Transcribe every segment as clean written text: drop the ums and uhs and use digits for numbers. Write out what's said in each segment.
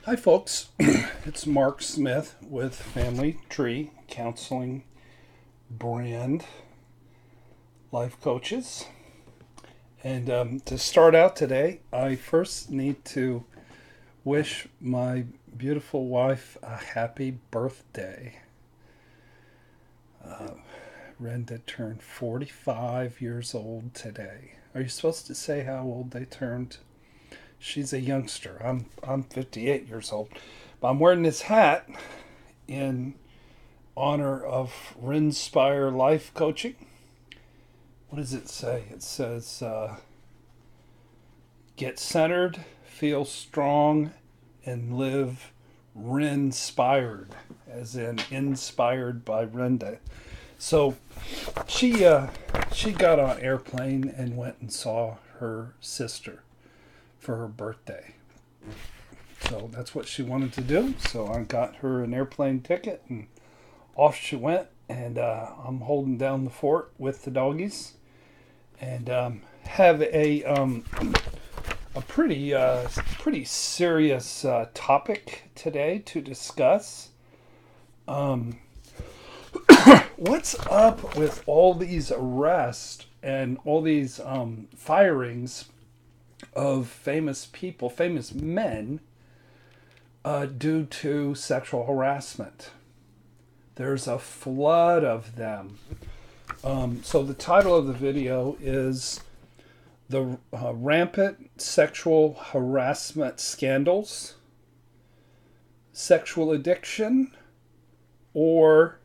Hi, folks. It's Mark Smith with Family Tree Counseling Brand Life Coaches. And to start out today, I first need to wish my beautiful wife a happy birthday. Renda turned 45 years old today. Are you supposed to say how old they turned? She's a youngster. I'm 58 years old. But I'm wearing this hat in honor of Rinspire Life Coaching. What does it say? It says, get centered, feel strong, and live Rinspired, as in inspired by Renda. So she got on an airplane and went and saw her sister for her birthday. So that's what she wanted to do. So I got her an airplane ticket and off she went. And I'm holding down the fort with the doggies and have a pretty serious topic today to discuss. What's up with all these arrests and all these firings of famous people, famous men, due to sexual harassment? There's a flood of them. So the title of the video is the Rampant Sexual Harassment Scandals, Sexual Addiction, or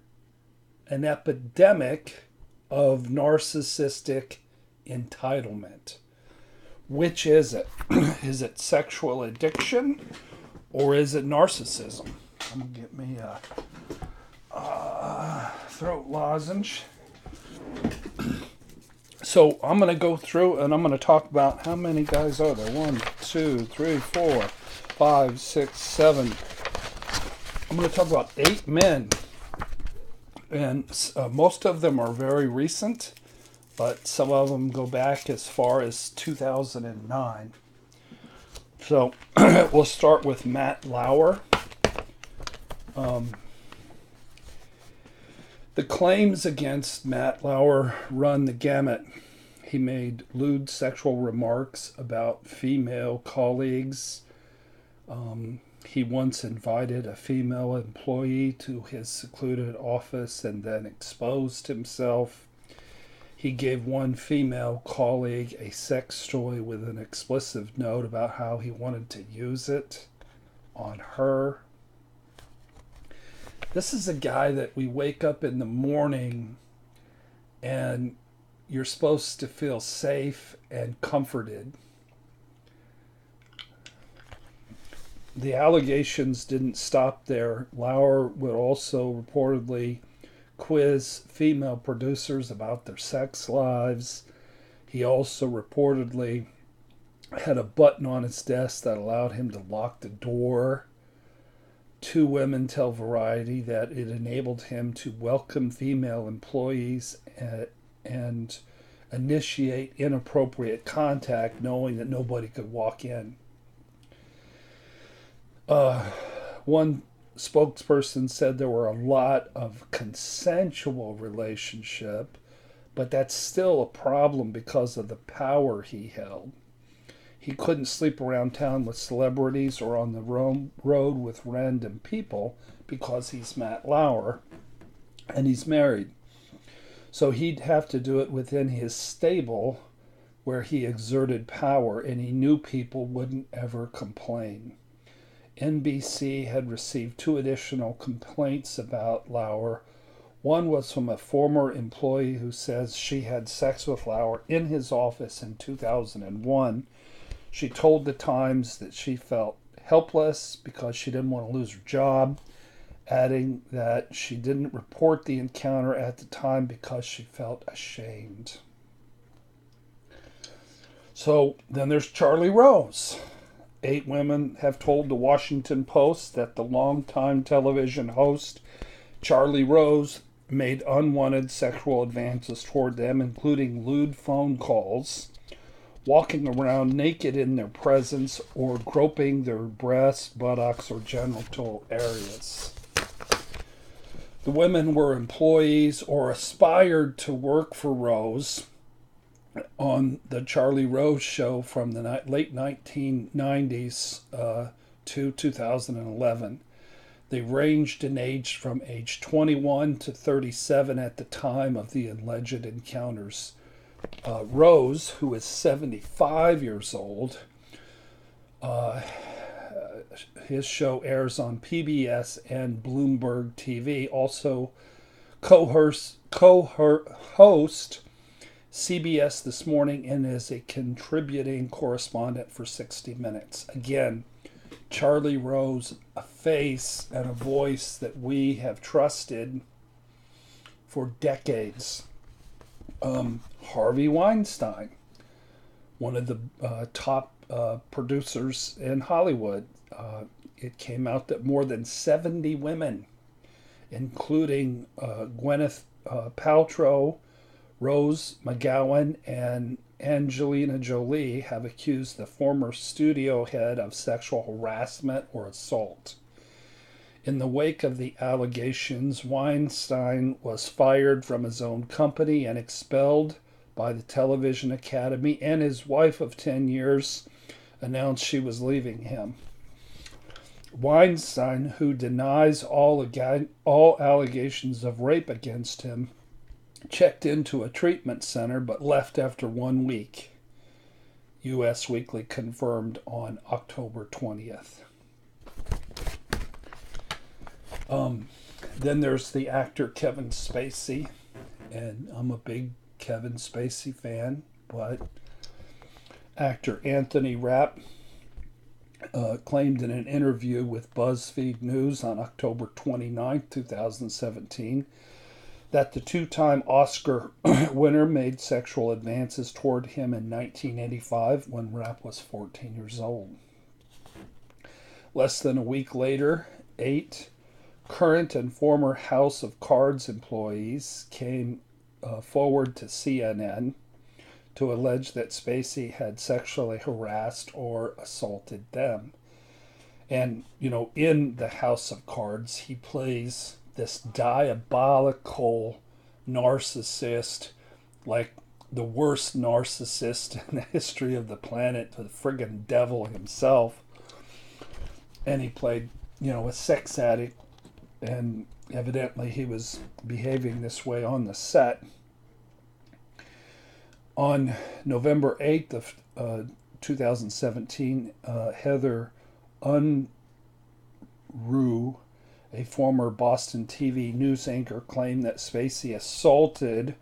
an Epidemic of Narcissistic Entitlement. Which is it? Is it sexual addiction or is it narcissism? I'm going to get me a throat lozenge. So I'm going to go through and I'm going to talk about how many guys are there. 1, 2, 3, 4, 5, 6, 7. I'm going to talk about 8 men. And most of them are very recent, but some of them go back as far as 2009. So we'll start with Matt Lauer. The claims against Matt Lauer run the gamut. He made lewd sexual remarks about female colleagues. He once invited a female employee to his secluded office and then exposed himself. He gave one female colleague a sex toy with an explicit note about how he wanted to use it on her. This is a guy that we wake up in the morning and you're supposed to feel safe and comforted. The allegations didn't stop there. Lauer would also reportedly quiz female producers about their sex lives. He also reportedly had a button on his desk that allowed him to lock the door. 2 women tell Variety that it enabled him to welcome female employees and initiate inappropriate contact, knowing that nobody could walk in. One spokesperson said there were a lot of consensual relationship, but that's still a problem because of the power he held. He couldn't sleep around town with celebrities or on the road with random people because he's Matt Lauer and he's married. So he'd have to do it within his stable where he exerted power and he knew people wouldn't ever complain. NBC had received 2 additional complaints about Lauer. One was from a former employee who says she had sex with Lauer in his office in 2001. She told the Times that she felt helpless because she didn't want to lose her job, adding that she didn't report the encounter at the time because she felt ashamed. So then there's Charlie Rose. 8 women have told the Washington Post that the longtime television host Charlie Rose made unwanted sexual advances toward them, including lewd phone calls. walking around naked in their presence, or groping their breasts, buttocks, or genital areas. The women were employees or aspired to work for Rose on the Charlie Rose Show from the late 1990s to 2011. They ranged in age from age 21 to 37 at the time of the alleged encounters. Rose, who is 75 years old, his show airs on PBS and Bloomberg TV. Also co-host CBS This Morning, and is a contributing correspondent for 60 Minutes. Again, Charlie Rose, a face and a voice that we have trusted for decades. Harvey Weinstein, one of the top producers in Hollywood. It came out that more than 70 women, including Gwyneth Paltrow, Rose McGowan, and Angelina Jolie, have accused the former studio head of sexual harassment or assault. In the wake of the allegations, Weinstein was fired from his own company and expelled by the Television Academy, and his wife of 10 years announced she was leaving him. Weinstein, who denies all allegations of rape against him, checked into a treatment center but left after 1 week. U.S. Weekly confirmed on October 20th. Then there's the actor Kevin Spacey, and I'm a big Kevin Spacey fan, but actor Anthony Rapp claimed in an interview with BuzzFeed News on October 29, 2017, that the two-time Oscar winner made sexual advances toward him in 1985 when Rapp was 14 years old. Less than a week later, 8 current and former House of Cards employees came forward to CNN to allege that Spacey had sexually harassed or assaulted them. And, in the House of Cards, he plays this diabolical narcissist, like the worst narcissist in the history of the planet, the friggin' devil himself. And he played, a sex addict, and evidently he was behaving this way on the set. On November 8th of 2017, Heather Unruh, a former Boston TV news anchor, claimed that Spacey assaulted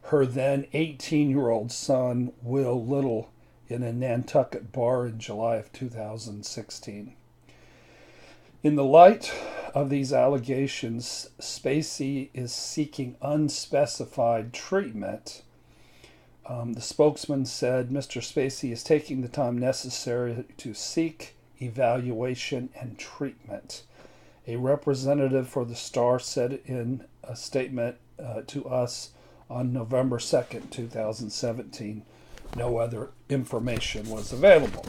her then 18-year-old son, Will Little, in a Nantucket bar in July of 2016. In the light of these allegations, Spacey is seeking unspecified treatment. The spokesman said Mr. Spacey is taking the time necessary to seek evaluation and treatment. A representative for the star said in a statement to us on November 2nd, 2017, no other information was available.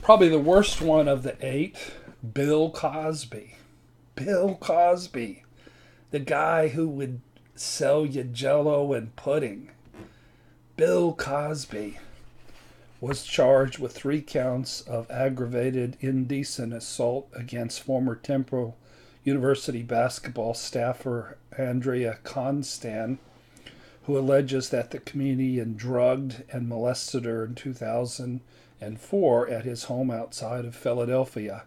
Probably the worst one of the 8, Bill Cosby. Bill Cosby, the guy who would sell you Jell-O and pudding. Bill Cosby was charged with 3 counts of aggravated indecent assault against former Temple University basketball staffer Andrea Constan, who alleges that the comedian drugged and molested her in 2004 at his home outside of Philadelphia.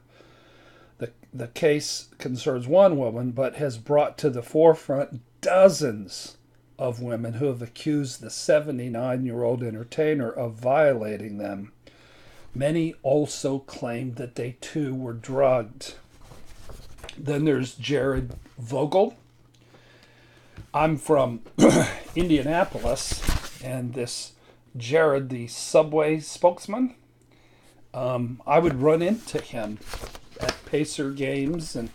The case concerns one woman, but has brought to the forefront dozens of women who have accused the 79-year-old entertainer of violating them. Many also claimed that they too were drugged. Then there's Jared Vogel. I'm from Indianapolis, and this Jared, the subway spokesman, I would run into him at Pacer games, and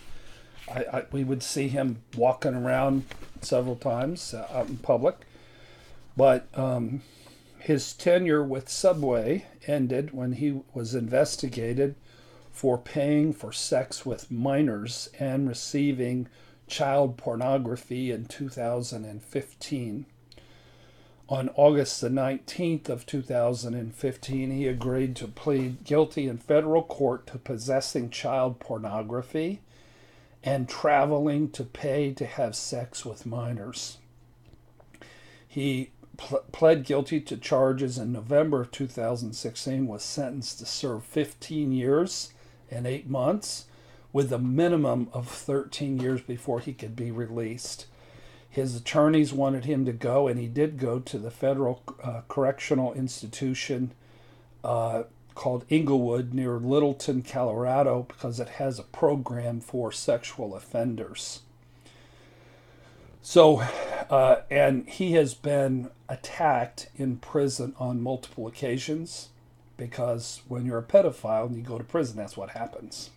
we would see him walking around several times out in public. But His tenure with Subway ended when he was investigated for paying for sex with minors and receiving child pornography in 2015. On August the 19th of 2015, he agreed to plead guilty in federal court to possessing child pornography and traveling to pay to have sex with minors. He pled guilty to charges in November of 2016, was sentenced to serve 15 years and 8 months, with a minimum of 13 years before he could be released. His attorneys wanted him to go, and he did go to the federal correctional institution called Inglewood near Littleton, Colorado, because it has a program for sexual offenders. So, and he has been attacked in prison on multiple occasions, because when you're a pedophile and you go to prison, that's what happens.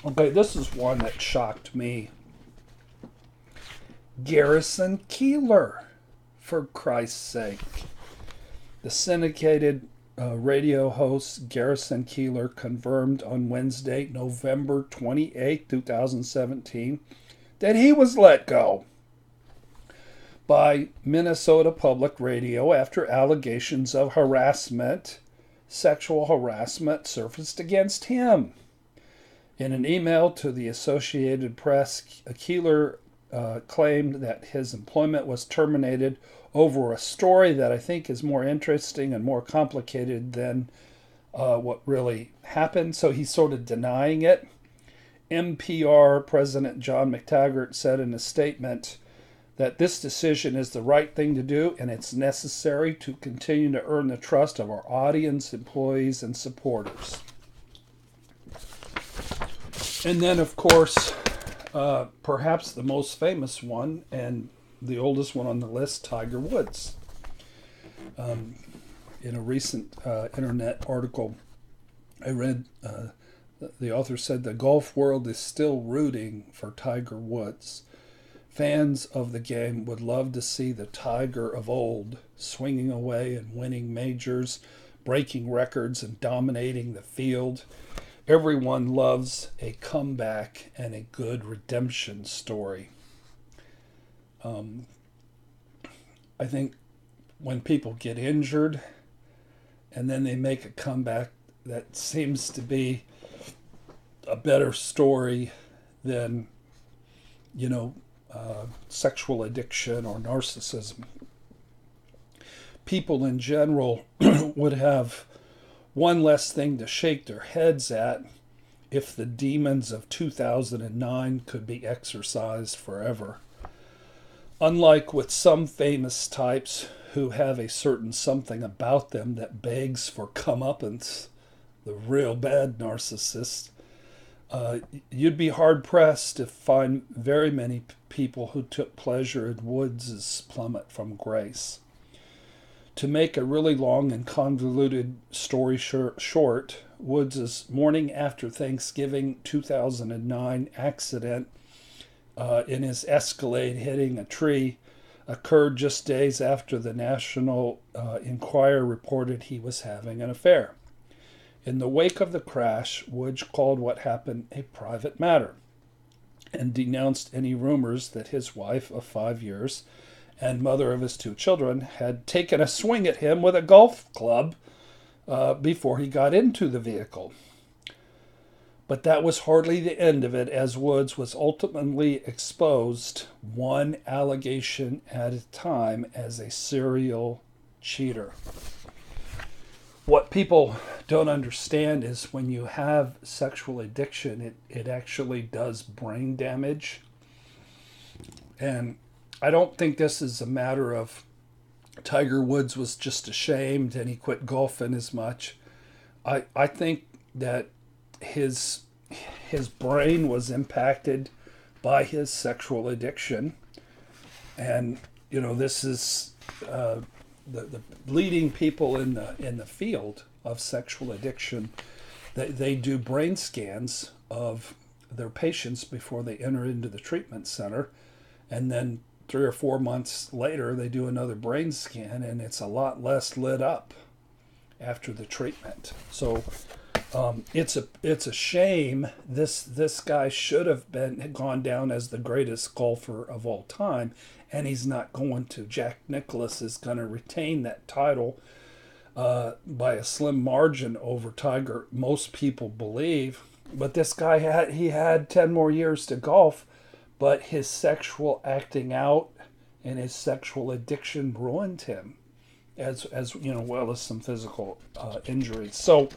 Okay, this is one that shocked me. Garrison Keillor, for Christ's sake. The syndicated radio host Garrison Keillor confirmed on Wednesday, November 28, 2017, that he was let go by Minnesota Public Radio after allegations of harassment, sexual harassment, surfaced against him. In an email to the Associated Press, Keillor claimed that his employment was terminated over a story that I think is more interesting and more complicated than what really happened. So he's sort of denying it. NPR President John McTaggart said in a statement that this decision is the right thing to do, and it's necessary to continue to earn the trust of our audience, employees, and supporters. And then, of course, perhaps the most famous one and the oldest one on the list, Tiger Woods. In a recent internet article I read, the author said the golf world is still rooting for Tiger Woods. Fans of the game would love to see the Tiger of old swinging away and winning majors, breaking records, and dominating the field. Everyone loves a comeback and a good redemption story. I think when people get injured and then they make a comeback, that seems to be a better story than, sexual addiction or narcissism. People in general would have one less thing to shake their heads at if the demons of 2009 could be exorcised forever. Unlike with some famous types who have a certain something about them that begs for comeuppance, the real bad narcissists, you'd be hard-pressed to find very many people who took pleasure in Woods' plummet from grace. To make a really long and convoluted story short, Woods' morning after Thanksgiving 2009 accident in his Escalade hitting a tree occurred just days after the National Enquirer reported he was having an affair. In the wake of the crash, Woods called what happened a private matter and denounced any rumors that his wife of 5 years and mother of his 2 children had taken a swing at him with a golf club before he got into the vehicle. But that was hardly the end of it, as Woods was ultimately exposed, one allegation at a time, as a serial cheater. What people don't understand is when you have sexual addiction, it actually does brain damage. And I don't think this is a matter of Tiger Woods was just ashamed and he quit golfing as much. I think that his brain was impacted by his sexual addiction. And, this is the leading people in the field of sexual addiction. They do brain scans of their patients before they enter into the treatment center, and then 3 or 4 months later, they do another brain scan, and it's a lot less lit up after the treatment. So it's a shame. This guy should have gone down as the greatest golfer of all time, and he's not going to. Jack Nicklaus is going to retain that title by a slim margin over Tiger, most people believe. But this guy had 10 more years to golf, but his sexual acting out and his sexual addiction ruined him, as you know, well as some physical injuries. So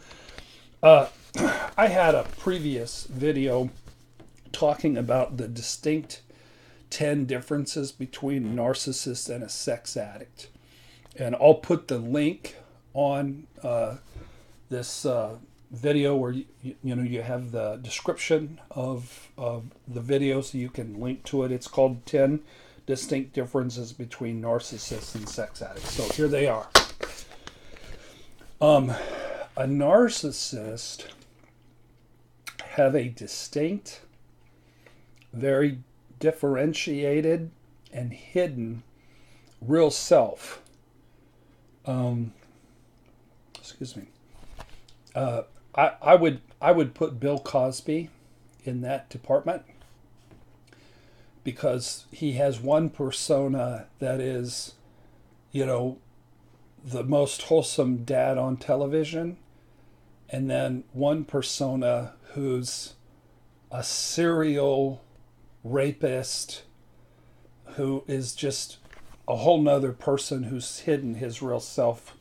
I had a previous video talking about the distinct 10 differences between a narcissist and a sex addict, and I'll put the link on this video where you have the description of the video, so you can link to it. It's called 10 Distinct Differences Between Narcissists and Sex Addicts. So here they are. A narcissist have a distinct, very differentiated and hidden real self. Excuse me. I would put Bill Cosby in that department, because he has one persona that is, the most wholesome dad on television, and then one persona who's a serial rapist who is just a whole nother person who's hidden his real self.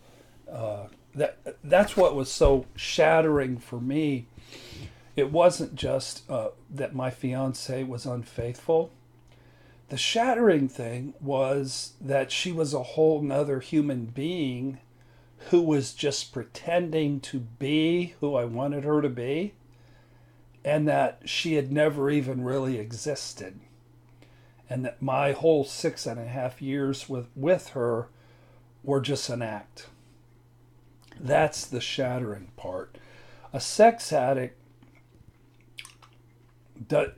That's what was so shattering for me. It wasn't just that my fiance was unfaithful. The shattering thing was that she was a whole nother human being who was just pretending to be who I wanted her to be, and that she had never even really existed. And that my whole 6.5 years with her were just an act. That's the shattering part. A sex addict,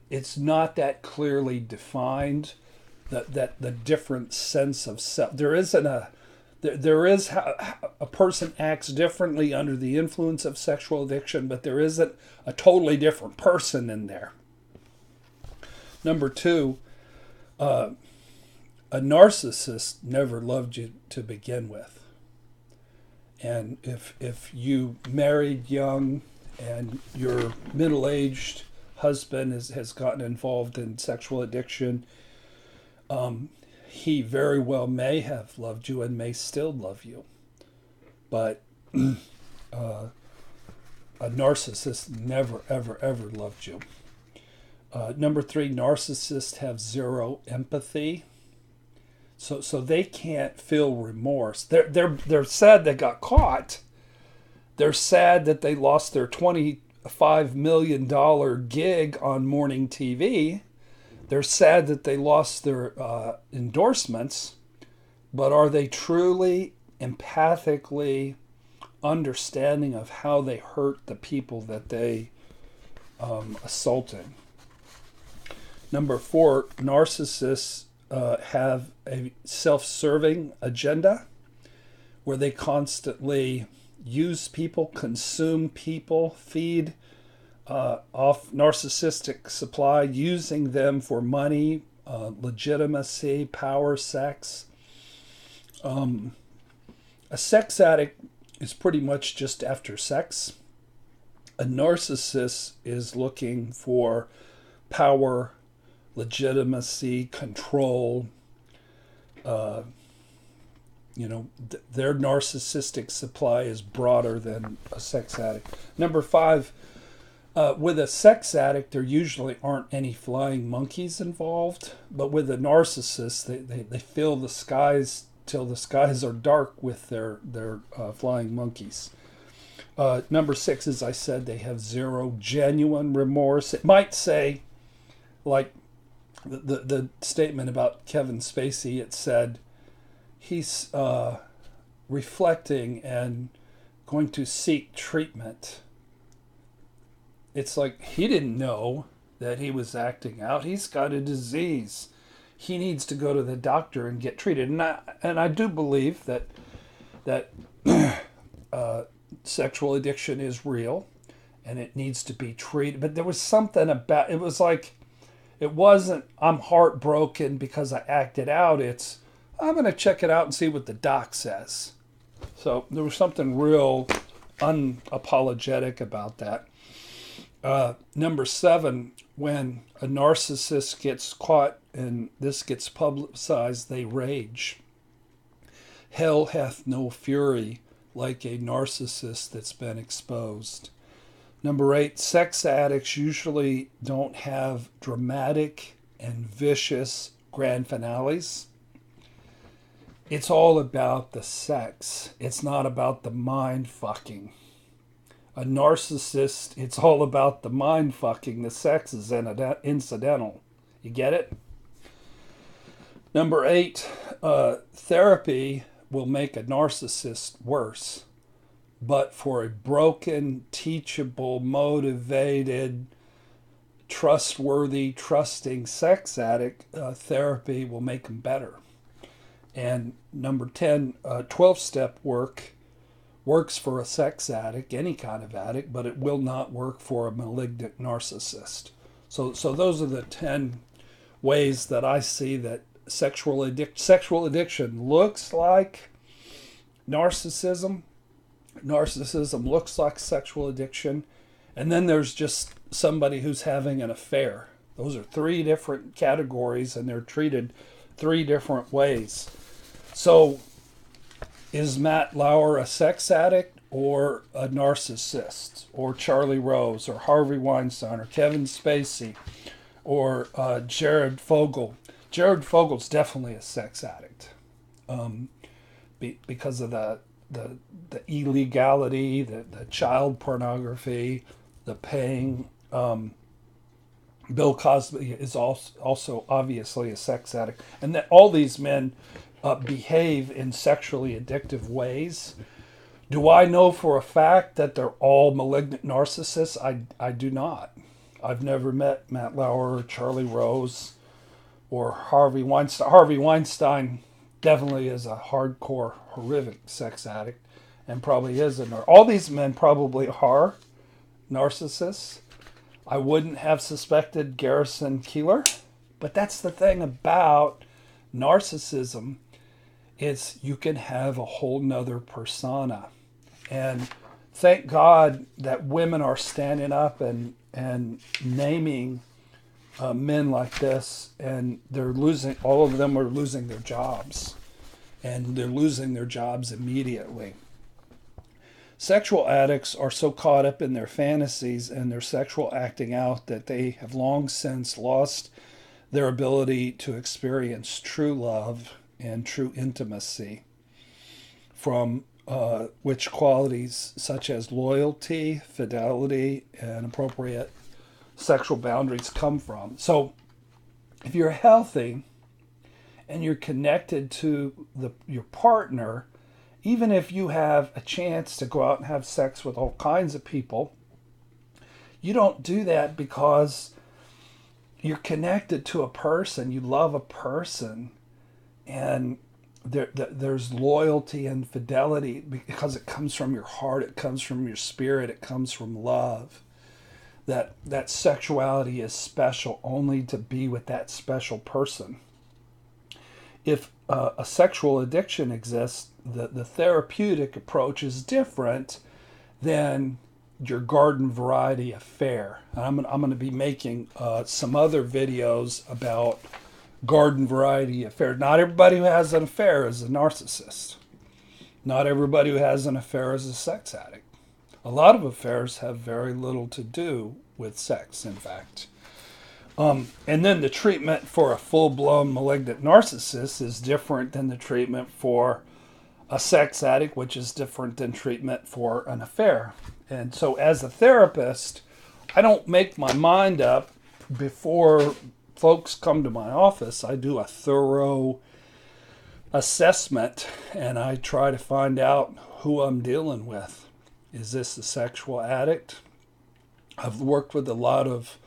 it's not that clearly defined, that the different sense of self. There is a person acts differently under the influence of sexual addiction, but there isn't a totally different person in there. Number two, a narcissist never loved you to begin with. And if you married young and your middle-aged husband has gotten involved in sexual addiction, he very well may have loved you and may still love you. But a narcissist never, ever, ever loved you. Number three, narcissists have zero empathy. So they can't feel remorse. They're sad they got caught. They're sad that they lost their $25 million gig on morning TV. They're sad that they lost their endorsements. But are they truly empathically understanding of how they hurt the people that they assaulted? Number four, narcissists have a self-serving agenda where they constantly use people, consume people, feed off narcissistic supply, using them for money, legitimacy, power, sex. A sex addict is pretty much just after sex. A narcissist is looking for power, legitimacy, control. Their narcissistic supply is broader than a sex addict. Number five, with a sex addict, there usually aren't any flying monkeys involved, but with a narcissist, they fill the skies till the skies are dark with their flying monkeys. Number six, as I said, they have zero genuine remorse. It might say, like the statement about Kevin Spacey, it said he's reflecting and going to seek treatment. It's like he didn't know that he was acting out. He's got a disease. he needs to go to the doctor and get treated. And I do believe that sexual addiction is real and it needs to be treated. But there was something about it was like it wasn't I'm heartbroken because I acted out. It's I'm going to check it out and see what the doc says. So there was something real unapologetic about that. Number 7, when a narcissist gets caught and this gets publicized, they rage. Hell hath no fury like a narcissist that's been exposed. Number 8, sex addicts usually don't have dramatic and vicious grand finales. It's all about the sex. It's not about the mind fucking. A narcissist, it's all about the mind fucking. The sex is incidental. You get it? Number 8, therapy will make a narcissist worse. But for a broken, teachable, motivated, trustworthy, trusting sex addict, therapy will make them better. And number 10, 12-step works for a sex addict, any kind of addict, but it will not work for a malignant narcissist. So those are the 10 ways that I see that sexual addiction looks like narcissism. Narcissism looks like sexual addiction. And then there's just somebody who's having an affair. Those are 3 different categories, and they're treated 3 different ways. So is Matt Lauer a sex addict or a narcissist, or Charlie Rose or Harvey Weinstein or Kevin Spacey or Jared Fogle? Jared Fogle's definitely a sex addict because of the illegality, the child pornography, the paying. Bill Cosby is also obviously a sex addict, and that all these men behave in sexually addictive ways. Do I know for a fact that they're all malignant narcissists? I do not. I've never met Matt Lauer or Charlie Rose or Harvey Weinstein. Harvey Weinstein definitely is a hardcore, horrific sex addict and probably is all these men probably are narcissists. I wouldn't have suspected Garrison Keillor, but that's the thing about narcissism. Is you can have a whole nother persona. And thank God that women are standing up and naming men like this, and all of them are losing their jobs. And they're losing their jobs immediately. Sexual addicts are so caught up in their fantasies and their sexual acting out that they have long since lost their ability to experience true love and true intimacy, from which qualities such as loyalty, fidelity, and appropriate sexual boundaries come from. So if you're healthy and you're connected to your partner, even if you have a chance to go out and have sex with all kinds of people, you don't do that because you're connected to a person, you love a person, and there's loyalty and fidelity because it comes from your heart, it comes from your spirit, it comes from love. That sexuality is special only to be with that special person. If a sexual addiction exists, the therapeutic approach is different than your garden variety affair. And I'm going to be making some other videos about garden variety affair. Not everybody who has an affair is a narcissist. Not everybody who has an affair is a sex addict. A lot of affairs have very little to do with sex, in fact. And then the treatment for a full-blown malignant narcissist is different than the treatment for a sex addict, which is different than treatment for an affair. And so as a therapist, I don't make my mind up before folks come to my office. I do a thorough assessment and I try to find out who I'm dealing with. Is this a sexual addict? I've worked with a lot of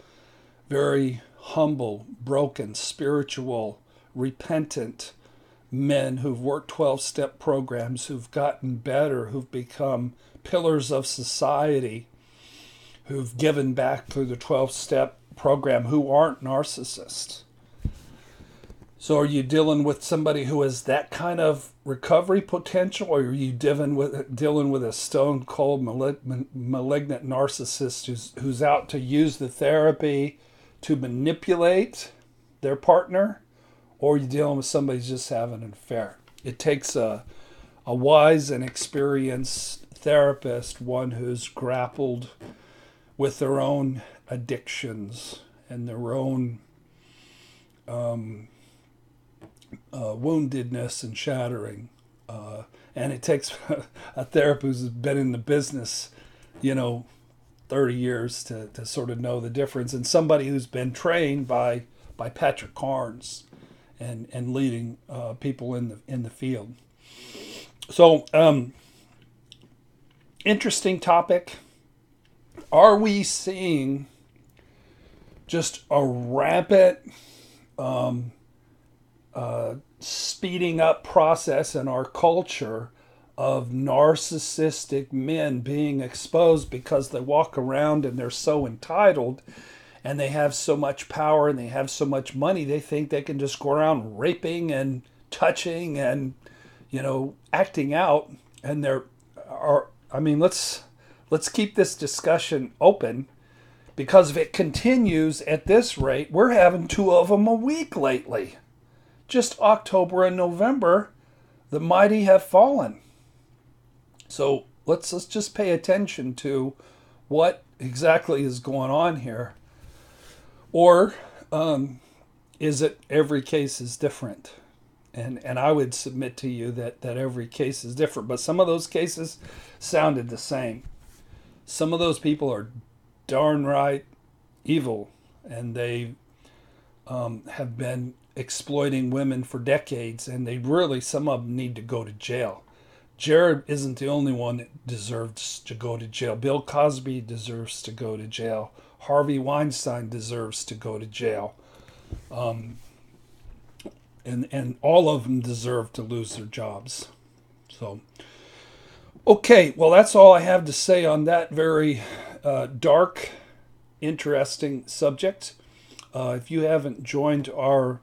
very humble, broken, spiritual, repentant men who've worked 12-step programs, who've gotten better, who've become pillars of society, who've given back through the 12-step program, who aren't narcissists. So are you dealing with somebody who has that kind of recovery potential, or are you dealing with a stone-cold malignant narcissist who's out to use the therapy to manipulate their partner, or are you dealing with somebody who's just having an affair? It takes a wise and experienced therapist, one who's grappled with their own addictions and their own woundedness and shattering. And it takes a therapist who's been in the business, 30 years to sort of know the difference, and somebody who's been trained by Patrick Carnes and leading people in the field. So, interesting topic. Are we seeing just a rampant speeding up process in our culture of narcissistic men being exposed because they walk around and they're so entitled and they have so much power and they have so much money, they think they can just go around raping and touching and, acting out. And let's keep this discussion open, because if it continues at this rate, we're having 2 of them a week lately. Just October and November, the mighty have fallen. So let's just pay attention to what exactly is going on here. Or is it every case is different? And I would submit to you that every case is different. But some of those cases sounded the same. Some of those people are darn right evil, and they have been exploiting women for decades, and some of them need to go to jail. Jared isn't the only one that deserves to go to jail. Bill Cosby deserves to go to jail. Harvey Weinstein deserves to go to jail. And all of them deserve to lose their jobs. So, okay, well, that's all I have to say on that very dark, interesting subject. If you haven't joined our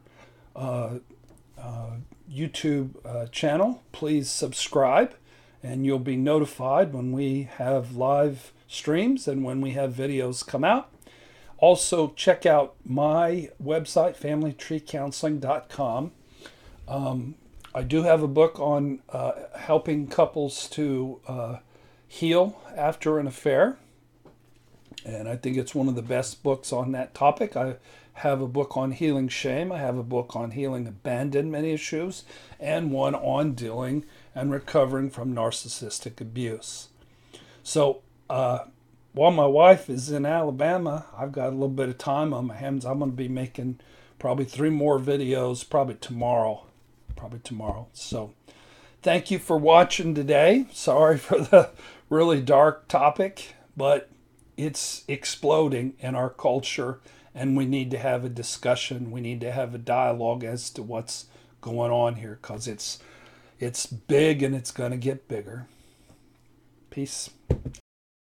YouTube channel, please subscribe, and you'll be notified when we have live streams and when we have videos come out. Also, check out my website, familytreecounseling.com. I do have a book on helping couples to heal after an affair, and I think it's one of the best books on that topic. I have a book on healing shame. I have a book on healing abandonment issues, and one on dealing and recovering from narcissistic abuse. So, while my wife is in Alabama, I've got a little bit of time on my hands. I'm going to be making probably 3 more videos, probably tomorrow. So, thank you for watching today. Sorry for the really dark topic, but it's exploding in our culture, and we need to have a discussion. We need to have a dialogue as to what's going on here, because it's big and it's going to get bigger. Peace.